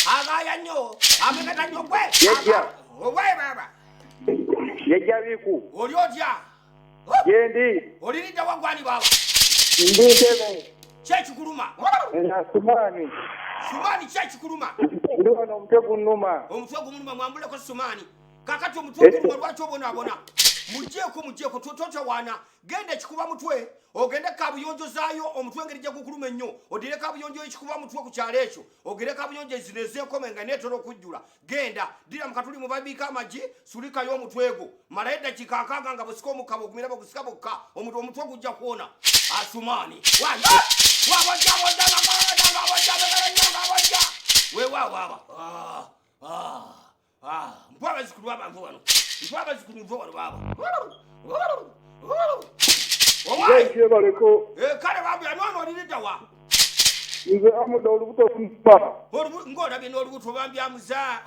agaya nnyo ameketa nnyo gwe owe baba yajja biku oli otya yendi oliridde wagwani baba ndi ntebe kyekikuluma Sumani Sumani kyekikuluma ndi wano omutwe gunnuma mwambuleko Sumani kakati omutwe guluma lwaki obonaabona mugyeko totawaana genda ekikuba mutwe ogende kabuyonjo zaayo omutwe engeri gye gukuluma ennyo odire kabuyonjo ekikuba mutwe ku kyalo ekyo ogere kabuyonjo ezino ez'enkoma nga neetera okujjula genda dira mu katuli mu babiika amagi sulikayo omutwe gwo malayo eddakiika nkaaga nga busika omukka bogumira bogusika bokka omutwe gujja kuwona Sumani wabojja wewawaaba mpwa abazikulu abantu wano mpwa abazikulu nvo wano baba kale bambi anwana oliridda wa nze amuda olubuto kumpa ng'olabye n'olubuto bambyamuza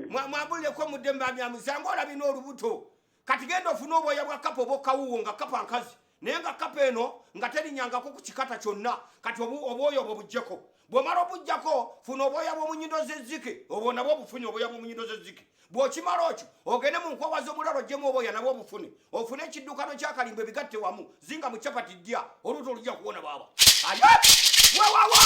mwambulireko mudde mbambyamuza ng'olabye n'olubuto kati genda ofune obwoya bwa kapa obw'okawuwo nga kapa nkazi naye nga kapa eno nga terinyangako ku kikata kyonna kati obwoya obwo buggyeko bw'omala obuggyako funa obwoya bw'omunyindo z'ezzike obwo nabwo obufunye obwoya bw'omunyindo z'ezzike bw'okimala okyo ogende mu nkwawa z'omulalo ogyemu obwoya nabwo obufune ofune ekiddukano kyakalimba ebigatte wamu zinga mu capati ddya oluuto olujja kuwona baaba wawawa